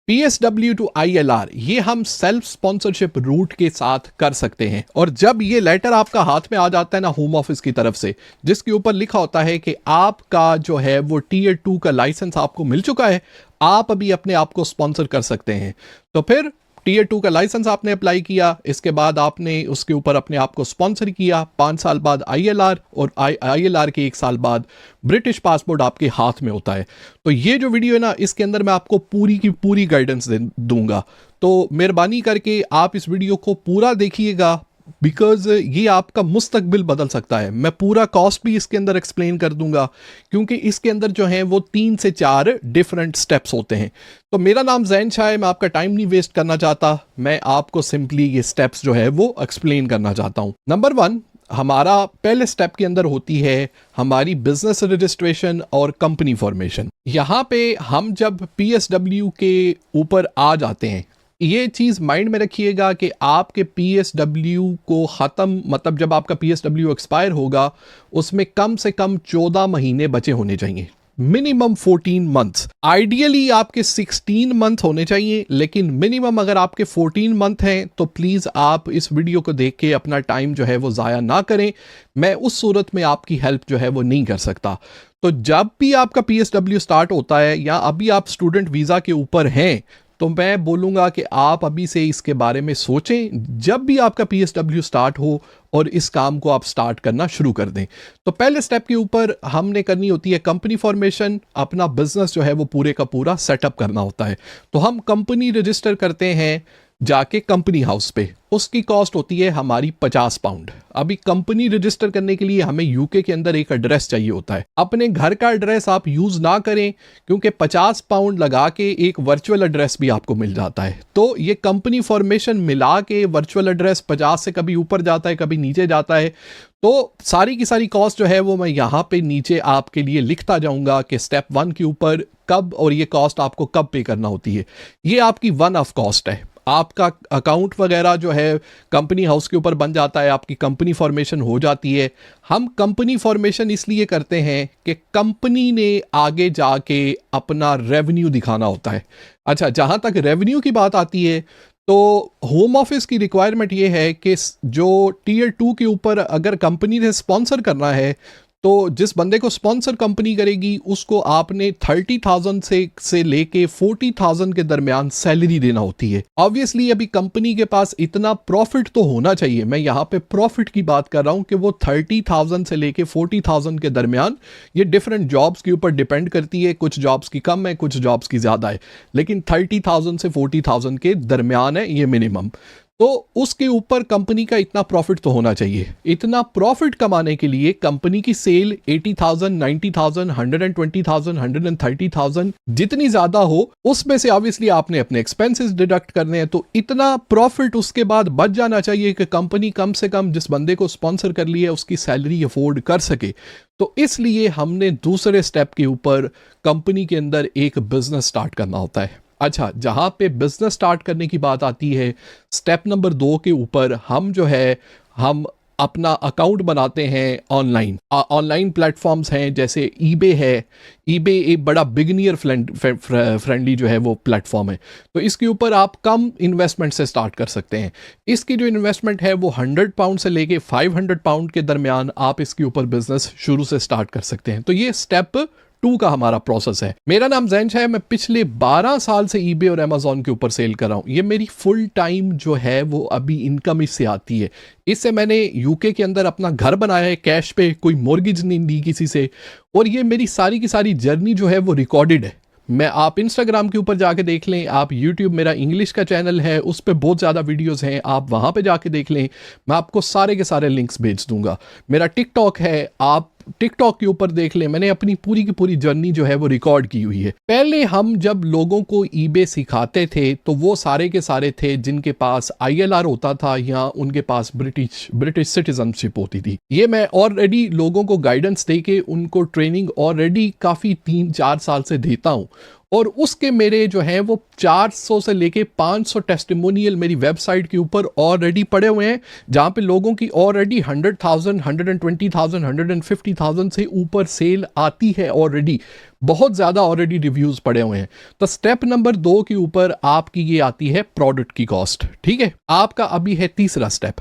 PSW to ILR ये हम self sponsorship root के साथ कर सकते हैं। और जब ये लेटर आपका हाथ में आ जाता है ना होम ऑफिस की तरफ से, जिसके ऊपर लिखा होता है कि आपका जो है वो Tier 2 का लाइसेंस आपको मिल चुका है, आप अभी अपने आप को स्पॉन्सर कर सकते हैं। तो फिर Tier 2 का लाइसेंस आपने अप्लाई किया, इसके बाद आपने उसके ऊपर अपने आप को स्पॉन्सर किया, 5 साल बाद ILR, और ILR के 1 साल बाद ब्रिटिश पासपोर्ट आपके हाथ में होता है। तो ये जो वीडियो है ना, इसके अंदर मैं आपको पूरी की पूरी गाइडेंस दूंगा। तो मेहरबानी करके आप इस वीडियो को पूरा देखिएगा, बिकॉज ये आपका मुस्तकबिल बदल सकता है। मैं पूरा कॉस्ट भी इसके अंदर एक्सप्लेन कर दूंगा, क्योंकि इसके अंदर जो है वो 3 से 4 डिफरेंट स्टेप्स होते हैं। तो मेरा नाम जैन शाह है, मैं आपका टाइम नहीं वेस्ट करना चाहता, मैं आपको सिंपली ये स्टेप्स जो है वो एक्सप्लेन करना चाहता हूं। नंबर 1, हमारा पहले स्टेप के अंदर होती है हमारी बिजनेस रजिस्ट्रेशन और कंपनी फॉर्मेशन। यहाँ पे हम जब PSW के ऊपर आ जाते हैं, ये चीज़ माइंड में रखिएगा कि आपके PSW को ख़त्म, मतलब जब आपका PSW एक्सपायर होगा, उसमें कम से कम 14 महीने बचे होने चाहिए, मिनिमम 14 मंथ्स। आइडियली आपके 16 मंथ होने चाहिए, लेकिन मिनिमम अगर आपके 14 मंथ हैं तो प्लीज़ आप इस वीडियो को देख के अपना टाइम जो है वो ज़ाया ना करें। मैं उस सूरत में आपकी हेल्प जो है वो नहीं कर सकता। तो जब भी आपका PSW स्टार्ट होता है, या अभी आप स्टूडेंट वीज़ा के ऊपर हैं, तो मैं बोलूँगा कि आप अभी से इसके बारे में सोचें, जब भी आपका PSW स्टार्ट हो और इस काम को आप स्टार्ट करना शुरू कर दें। तो पहले स्टेप के ऊपर हमने करनी होती है कंपनी फॉर्मेशन, अपना बिजनेस जो है वो पूरे का पूरा सेटअप करना होता है। तो हम कंपनी रजिस्टर करते हैं जाके कंपनी हाउस पे, उसकी कॉस्ट होती है हमारी 50 पाउंड। अभी कंपनी रजिस्टर करने के लिए हमें यूके के अंदर एक एड्रेस चाहिए होता है। अपने घर का एड्रेस आप यूज़ ना करें, क्योंकि 50 पाउंड लगा के एक वर्चुअल एड्रेस भी आपको मिल जाता है। तो ये कंपनी फॉर्मेशन मिला के वर्चुअल एड्रेस 50 से कभी ऊपर जाता है, कभी नीचे जाता है। तो सारी की सारी कॉस्ट जो है वो मैं यहाँ पे नीचे आपके लिए लिखता जाऊँगा कि स्टेप 1 के ऊपर कब और ये कॉस्ट आपको कब पे करना होती है। ये आपकी वन ऑफ कॉस्ट है। आपका अकाउंट वगैरह जो है कंपनी हाउस के ऊपर बन जाता है, आपकी कंपनी फॉर्मेशन हो जाती है। हम कंपनी फॉर्मेशन इसलिए करते हैं कि कंपनी ने आगे जाके अपना रेवेन्यू दिखाना होता है। अच्छा, जहाँ तक रेवेन्यू की बात आती है, तो होम ऑफिस की रिक्वायरमेंट ये है कि जो Tier 2 के ऊपर अगर कंपनी ने स्पॉन्सर करना है, तो जिस बंदे को स्पॉन्सर कंपनी करेगी उसको आपने 30,000 से लेके 40,000 के दरमियान सैलरी देना होती है। ऑब्वियसली अभी कंपनी के पास इतना प्रॉफिट तो होना चाहिए, मैं यहाँ पे प्रॉफिट की बात कर रहा हूँ कि वो 30,000 से लेके 40,000 के दरमियान, ये डिफरेंट जॉब्स के ऊपर डिपेंड करती है, कुछ जॉब्स की कम है, कुछ जॉब्स की ज़्यादा है, लेकिन 30,000 से 40,000 के दरमियान है ये मिनिमम। तो उसके ऊपर कंपनी का इतना प्रॉफिट तो होना चाहिए। इतना प्रॉफिट कमाने के लिए कंपनी की सेल 80,000, 90,000, 120,000, 130,000 जितनी ज्यादा हो, उसमें से ऑब्वियसली आपने अपने एक्सपेंसेस डिडक्ट करने हैं। तो इतना प्रॉफिट उसके बाद बच जाना चाहिए कि कंपनी कम से कम जिस बंदे को स्पॉन्सर कर लिया उसकी सैलरी अफोर्ड कर सके। तो इसलिए हमने दूसरे स्टेप के ऊपर कंपनी के अंदर एक बिजनेस स्टार्ट करना होता है। अच्छा, जहाँ पे बिजनेस स्टार्ट करने की बात आती है, स्टेप नंबर 2 के ऊपर हम जो है हम अपना अकाउंट बनाते हैं ऑनलाइन। ऑनलाइन प्लेटफॉर्म्स हैं जैसे ईबे है। ईबे एक बड़ा बिगनियर फ्रेंडली जो है वो प्लेटफॉर्म है। तो इसके ऊपर आप कम इन्वेस्टमेंट से स्टार्ट कर सकते हैं। इसकी जो इन्वेस्टमेंट है वो 100 पाउंड से लेके 500 पाउंड के दरमियान आप इसके ऊपर बिजनेस शुरू से स्टार्ट कर सकते हैं। तो ये स्टेप 2 का हमारा प्रोसेस है। मेरा नाम जैन शाह है, मैं पिछले 12 साल से ईबे और अमेजोन के ऊपर सेल कर रहा हूँ। ये मेरी फुल टाइम जो है वो अभी इनकम इससे आती है। इससे मैंने यूके के अंदर अपना घर बनाया है कैश पे, कोई मॉर्गेज नहीं ली किसी से। और ये मेरी सारी की सारी जर्नी जो है वो रिकॉर्डेड है। मैं आप इंस्टाग्राम के ऊपर जाके देख लें, आप यूट्यूब, मेरा इंग्लिश का चैनल है, उस पर बहुत ज़्यादा वीडियोस हैं, आप वहाँ पे जाके देख लें। मैं आपको सारे के सारे लिंक्स भेज दूंगा। मेरा टिकटॉक है, आप टिकटॉक के ऊपर देख लें। मैंने अपनी पूरी की पूरी जर्नी जो है वो रिकॉर्ड की हुई है। पहले हम जब लोगों को ईबे सिखाते थे तो वो सारे के सारे थे जिनके पास ILR होता था या उनके पास ब्रिटिश सिटीजनशिप होती थी। ये मैं ऑलरेडी लोगों को गाइडेंस दे के उनको ट्रेनिंग ऑलरेडी काफ़ी 3-4 साल से देता हूँ। और उसके मेरे जो हैं वो 400 से लेके 500 टेस्टिमोनियल मेरी वेबसाइट के ऊपर ऑलरेडी पड़े हुए हैं, जहां पे लोगों की ऑलरेडी 100,000, 120,000, 150,000 से ऊपर सेल आती है ऑलरेडी। बहुत ज़्यादा ऑलरेडी रिव्यूज़ पड़े हुए हैं। तो स्टेप नंबर 2 के ऊपर आपकी ये आती है प्रोडक्ट की कॉस्ट। ठीक है, आपका अभी है तीसरा स्टेप।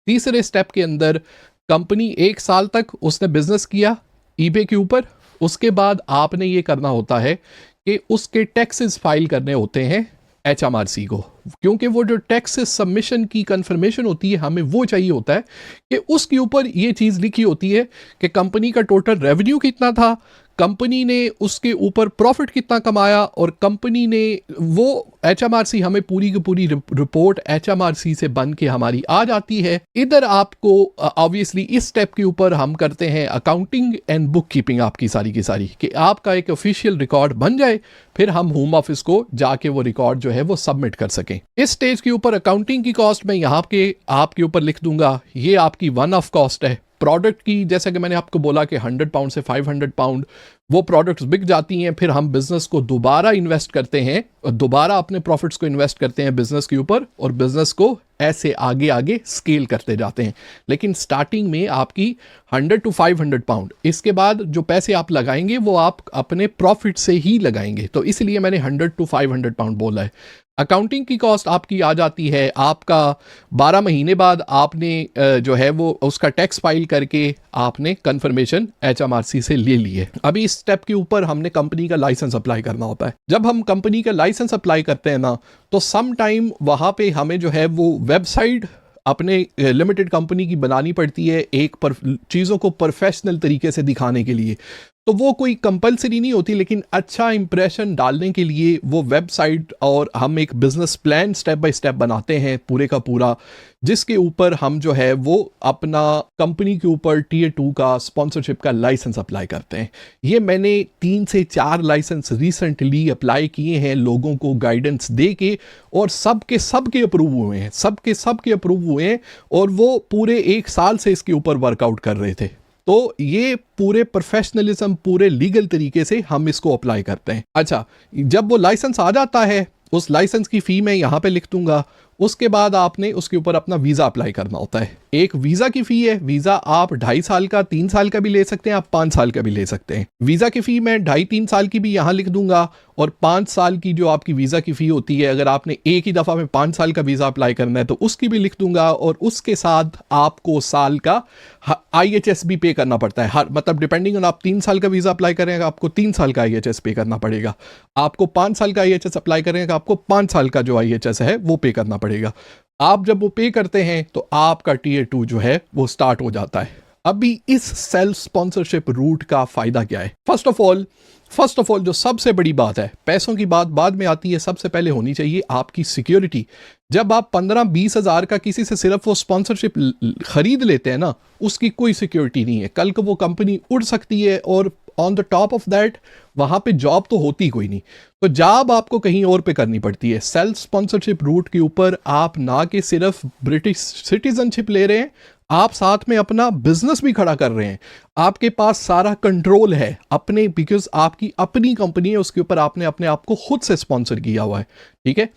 तीसरे स्टेप के अंदर कंपनी 1 साल तक उसने बिजनेस किया ईबे के ऊपर, उसके बाद आपने ये करना होता है कि उसके टैक्सेस फाइल करने होते हैं HMRC को, क्योंकि वो जो टैक्सेस सबमिशन की कंफर्मेशन होती है हमें वो चाहिए होता है कि उसके ऊपर ये चीज़ लिखी होती है कि कंपनी का टोटल रेवेन्यू कितना था, कंपनी ने उसके ऊपर प्रॉफिट कितना कमाया, और कंपनी ने वो HMRC हमें पूरी की पूरी रिपोर्ट HMRC से बन के हमारी आ जाती है। इधर आपको ऑब्वियसली इस स्टेप के ऊपर हम करते हैं अकाउंटिंग एंड बुक कीपिंग आपकी सारी की सारी, कि आपका एक ऑफिशियल रिकॉर्ड बन जाए, फिर हम होम ऑफिस को जाके वो रिकॉर्ड जो है वो सबमिट कर सकें। इस स्टेज के ऊपर अकाउंटिंग की कॉस्ट मैं यहाँ के आपके ऊपर लिख दूंगा, ये आपकी वन ऑफ कॉस्ट है। प्रोडक्ट की जैसा कि मैंने आपको बोला कि 100 पाउंड से 500 पाउंड वो प्रोडक्ट्स बिक जाती हैं, फिर हम बिजनेस को दोबारा इन्वेस्ट करते हैं और दोबारा अपने प्रॉफिट्स को इन्वेस्ट करते हैं बिजनेस के ऊपर, और बिजनेस को ऐसे आगे आगे स्केल करते जाते हैं। लेकिन स्टार्टिंग में आपकी 100 to 500 पाउंड, इसके बाद जो पैसे आप लगाएंगे वो आप अपने प्रॉफिट से ही लगाएंगे, तो इसलिए मैंने 100 to 500 पाउंड बोला है। अकाउंटिंग की कॉस्ट आपकी आ जाती है, आपका 12 महीने बाद आपने जो है वो उसका टैक्स फाइल करके आपने कंफर्मेशन HMRC से ले ली है। अभी इस स्टेप के ऊपर हमने कंपनी का लाइसेंस अप्लाई करना होता है। जब हम कंपनी का लाइसेंस अप्लाई करते हैं ना, तो सम टाइम वहाँ पे हमें जो है वो वेबसाइट अपने लिमिटेड कंपनी की बनानी पड़ती है एक चीज़ों को प्रोफेशनल तरीके से दिखाने के लिए। तो वो कोई कंपलसरी नहीं होती, लेकिन अच्छा इंप्रेशन डालने के लिए वो वेबसाइट और हम एक business plan step by step बनाते हैं पूरे का पूरा, जिसके ऊपर हम जो है वो अपना कंपनी के ऊपर Tier 2 का स्पॉन्सरशिप का लाइसेंस अप्लाई करते हैं। ये मैंने 3 से 4 लाइसेंस रिसेंटली अप्लाई किए हैं लोगों को गाइडेंस दे के, और सबके अप्रूव हुए हैं, सबके अप्रूव हुए हैं, और वो पूरे 1 साल से इसके ऊपर वर्कआउट कर रहे थे। तो ये पूरे प्रोफेशनलिज्म, पूरे लीगल तरीके से हम इसको अप्लाई करते हैं। अच्छा, जब वो लाइसेंस आ जाता है, उस लाइसेंस की फ़ी मैं यहाँ पे लिख दूंगा। उसके बाद आपने उसके ऊपर अपना वीज़ा अप्लाई करना होता है। एक वीज़ा की फ़ी है, वीज़ा आप 2.5 साल का, 3 साल का भी ले सकते हैं, आप 5 साल का भी ले सकते हैं। वीज़ा की फ़ी मैं 2.5-3 साल की भी यहाँ लिख दूंगा, और 5 साल की जो आपकी वीज़ा की फ़ी होती है, अगर आपने एक ही दफ़ा में 5 साल का वीज़ा अप्लाई करना है तो उसकी भी लिख दूंगा, और उसके साथ आपको साल का IHS भी पे करना पड़ता है। हर मतलब डिपेंडिंग ऑन आप 3 साल का वीज़ा अप्लाई करेंगे आपको 3 साल का IHS पे करना पड़ेगा, आपको 5 साल का IHS अप्लाई करेंगे आपको 5 साल का जो IHS है वो पे करना पड़ेगा। आप जब वो पे करते हैं तो आपका Tier 2 जो है वो स्टार्ट हो जाता है। अभी इस सेल्फ स्पॉन्सरशिप रूट का फायदा क्या है? फर्स्ट ऑफ ऑल जो सबसे बड़ी बात है, पैसों की बात बाद में आती है, सबसे पहले होनी चाहिए आपकी सिक्योरिटी। जब आप 15-20 हज़ार का किसी से सिर्फ वो स्पॉन्सरशिप खरीद लेते हैं ना, उसकी कोई सिक्योरिटी नहीं है। कल को वो कंपनी उड़ सकती है, और on the top of that वहाँ पे जॉब तो होती कोई नहीं, तो जॉब आपको कहीं और पे करनी पड़ती है। सेल्फ स्पॉन्सरशिप रूट के ऊपर आप ना कि सिर्फ ब्रिटिश सिटीजनशिप ले रहे हैं, आप साथ में अपना बिजनेस भी खड़ा कर रहे हैं। आपके पास सारा कंट्रोल है अपने, बिकॉज आपकी अपनी कंपनी है, उसके ऊपर आपने अपने आप को खुद से स्पॉन्सर किया हुआ है। ठीक है,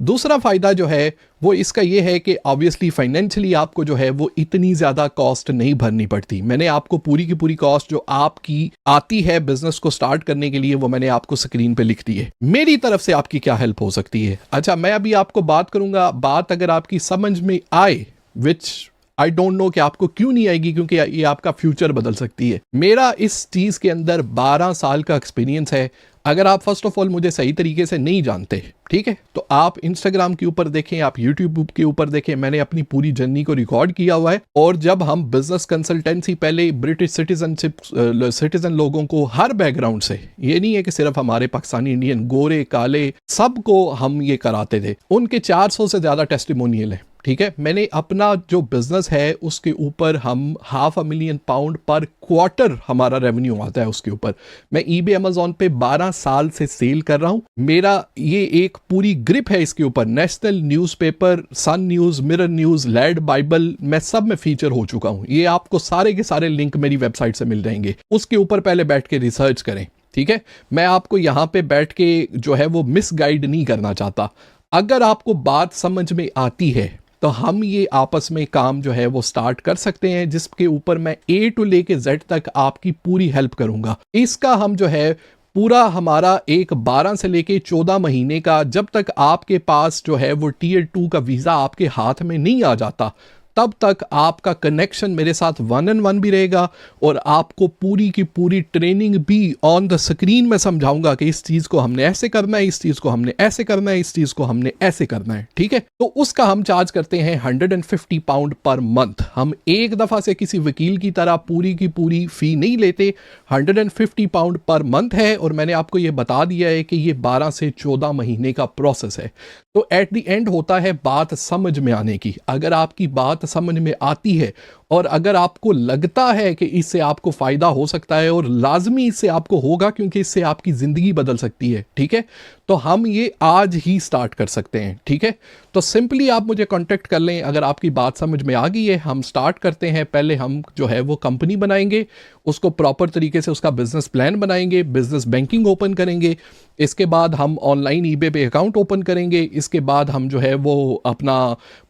दूसरा फायदा जो है वो इसका ये है कि ऑब्वियसली फाइनेंशियली आपको जो है वो इतनी ज़्यादा कॉस्ट नहीं भरनी पड़ती। मैंने आपको पूरी की पूरी कॉस्ट जो आपकी आती है बिजनेस को स्टार्ट करने के लिए वो मैंने आपको स्क्रीन पे लिख दी है। मेरी तरफ से आपकी क्या हेल्प हो सकती है? अच्छा, मैं अभी आपको बात करूंगा, बात अगर आपकी समझ में आए, विच आई डोंट नो कि आपको क्यों नहीं आएगी, क्योंकि ये आपका फ्यूचर बदल सकती है। मेरा इस चीज़ के अंदर 12 साल का एक्सपीरियंस है। अगर आप फर्स्ट ऑफ ऑल मुझे सही तरीके से नहीं जानते, ठीक है, तो आप इंस्टाग्राम के ऊपर देखें, आप यूट्यूब के ऊपर देखें, मैंने अपनी पूरी जर्नी को रिकॉर्ड किया हुआ है। और जब हम बिजनेस कंसल्टेंसी पहले ब्रिटिश सिटीजन लोगों को हर बैकग्राउंड से, ये नहीं है कि सिर्फ हमारे पाकिस्तानी, इंडियन, गोरे काले, सबको हम ये कराते थे। उनके 400 से ज़्यादा टेस्टिमोनियल है। ठीक है, मैंने अपना जो बिजनेस है उसके ऊपर हम £500,000 पर क्वार्टर हमारा रेवेन्यू आता है उसके ऊपर। मैं eBay Amazon पे 12 साल से सेल कर रहा हूं। मेरा ये एक पूरी ग्रिप है इसके ऊपर। National newspaper, sun news, mirror news, lad bible, मैं सब में फीचर हो चुका हूं। ये आपको सारे के सारे लिंक मेरी वेबसाइट से मिल जाएंगे। उसके ऊपर पहले बैठ के रिसर्च करें। ठीक है, मैं आपको यहाँ पे बैठ के जो है वो मिसगाइड नहीं करना चाहता। अगर आपको बात समझ में आती है तो हम ये आपस में काम जो है वो स्टार्ट कर सकते हैं, जिसके ऊपर मैं ए टू लेके जेड तक आपकी पूरी हेल्प करूंगा। इसका हम जो है पूरा हमारा एक 12 से लेके 14 महीने का, जब तक आपके पास जो है वो टीयर 2 का वीज़ा आपके हाथ में नहीं आ जाता, तब तक आपका कनेक्शन मेरे साथ 1-on-1 भी रहेगा और आपको पूरी की पूरी ट्रेनिंग भी ऑन द स्क्रीन में समझाऊंगा कि इस चीज़ को हमने ऐसे करना है, इस चीज़ को हमने ऐसे करना है, इस चीज़ को हमने ऐसे करना है। ठीक है, तो उसका हम चार्ज करते हैं 150 पाउंड पर मंथ। हम एक दफ़ा से किसी वकील की तरह पूरी की पूरी फ़ी नहीं लेते, 150 पाउंड पर मंथ है। और मैंने आपको ये बता दिया है कि ये 12 से 14 महीने का प्रोसेस है। तो एट द एंड होता है बात समझ में आने की। अगर आपकी बात समझ में आती है और अगर आपको लगता है कि इससे आपको फ़ायदा हो सकता है, और लाजमी इससे आपको होगा क्योंकि इससे आपकी ज़िंदगी बदल सकती है, ठीक है, तो हम ये आज ही स्टार्ट कर सकते हैं। ठीक है, तो सिंपली आप मुझे कांटेक्ट कर लें अगर आपकी बात समझ में आ गई है। हम स्टार्ट करते हैं। पहले हम जो है वो कंपनी बनाएंगे, उसको प्रॉपर तरीके से उसका बिजनेस प्लान बनाएंगे, बिजनेस बैंकिंग ओपन करेंगे, इसके बाद हम ऑनलाइन ईबे पे अकाउंट ओपन करेंगे, इसके बाद हम जो है वो अपना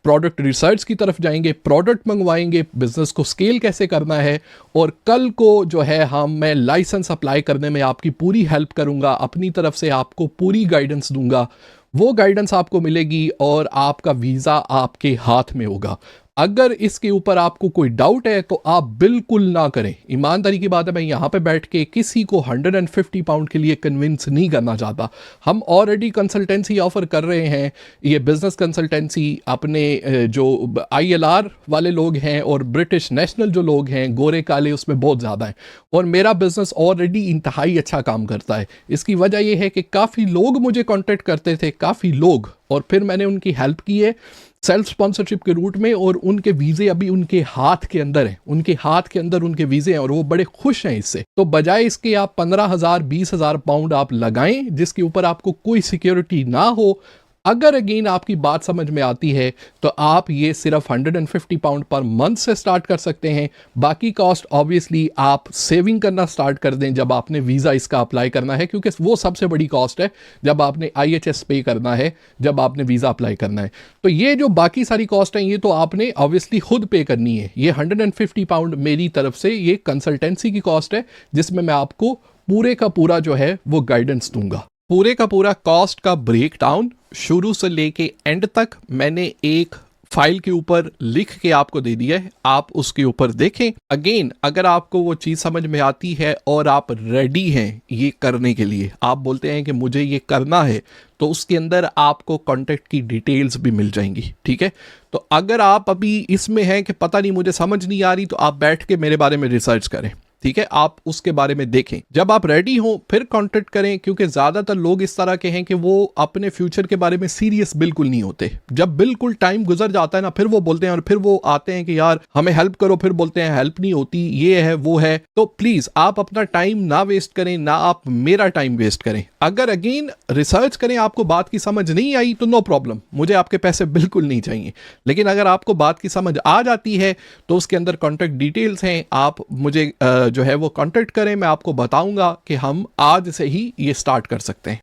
प्रोडक्ट रिसर्च की तरफ जाएंगे, प्रोडक्ट मंगवाएंगे, बिजनेस को स्केल कैसे करना है, और कल को जो है मैं लाइसेंस अप्लाई करने में आपकी पूरी हेल्प करूंगा, अपनी तरफ से आपको पूरी गाइडेंस दूंगा। वो गाइडेंस आपको मिलेगी और आपका वीज़ा आपके हाथ में होगा। अगर इसके ऊपर आपको कोई डाउट है तो आप बिल्कुल ना करें। ईमानदारी की बात है, मैं यहाँ पे बैठ के किसी को 150 पाउंड के लिए कन्विंस नहीं करना चाहता। हम ऑलरेडी कंसल्टेंसी ऑफर कर रहे हैं, ये बिजनेस कंसल्टेंसी अपने जो ILR वाले लोग हैं और ब्रिटिश नेशनल जो लोग हैं, गोरे काले, उसमें बहुत ज़्यादा है। और मेरा बिजनेस ऑलरेडी इंतहाई अच्छा काम करता है। इसकी वजह यह है कि काफ़ी लोग मुझे कॉन्टेक्ट करते थे, काफ़ी लोग, और फिर मैंने उनकी हेल्प की है सेल्फ स्पॉन्सरशिप के रूट में, और उनके वीज़े अभी उनके हाथ के अंदर हैं, उनके हाथ के अंदर उनके वीज़े हैं और वो बड़े खुश हैं इससे। तो बजाय इसके आप 15,000 20,000 पाउंड आप लगाएं जिसके ऊपर आपको कोई सिक्योरिटी ना हो। अगर अगेन आपकी बात समझ में आती है तो आप ये सिर्फ 150 पाउंड पर मंथ से स्टार्ट कर सकते हैं। बाकी कॉस्ट ऑब्वियसली आप सेविंग करना स्टार्ट कर दें जब आपने वीज़ा इसका अप्लाई करना है, क्योंकि वो सबसे बड़ी कॉस्ट है जब आपने IHS पे करना है, जब आपने वीज़ा अप्लाई करना है। तो ये जो बाकी सारी कॉस्ट हैं ये तो आपने ऑब्वियसली खुद पे करनी है। ये 150 पाउंड मेरी तरफ से ये कंसल्टेंसी की कॉस्ट है, जिसमें मैं आपको पूरे का पूरा जो है वो गाइडेंस दूंगा। पूरे का पूरा कॉस्ट का ब्रेक डाउन शुरू से लेके एंड तक मैंने एक फाइल के ऊपर लिख के आपको दे दिया है, आप उसके ऊपर देखें। अगेन अगर आपको वो चीज़ समझ में आती है और आप रेडी हैं ये करने के लिए, आप बोलते हैं कि मुझे ये करना है, तो उसके अंदर आपको कॉन्टैक्ट की डिटेल्स भी मिल जाएंगी। ठीक है, तो अगर आप अभी इसमें हैं कि पता नहीं मुझे समझ नहीं आ रही, तो आप बैठ के मेरे बारे में रिसर्च करें। ठीक है, आप उसके बारे में देखें, जब आप रेडी हो फिर कांटेक्ट करें, क्योंकि ज़्यादातर लोग इस तरह के हैं कि वो अपने फ्यूचर के बारे में सीरियस बिल्कुल नहीं होते। जब बिल्कुल टाइम गुजर जाता है ना, फिर वो बोलते हैं, और फिर वो आते हैं कि यार हमें हेल्प करो, फिर बोलते हैं हेल्प नहीं होती, ये है वो है। तो प्लीज़ आप अपना टाइम ना वेस्ट करें, ना आप मेरा टाइम वेस्ट करें। अगर अगेन रिसर्च करें, आपको बात की समझ नहीं आई तो नो प्रॉब्लम, मुझे आपके पैसे बिल्कुल नहीं चाहिए। लेकिन अगर आपको बात की समझ आ जाती है तो उसके अंदर कॉन्टैक्ट डिटेल्स हैं, आप मुझे जो है वो कांटेक्ट करें, मैं आपको बताऊंगा कि हम आज से ही ये स्टार्ट कर सकते हैं।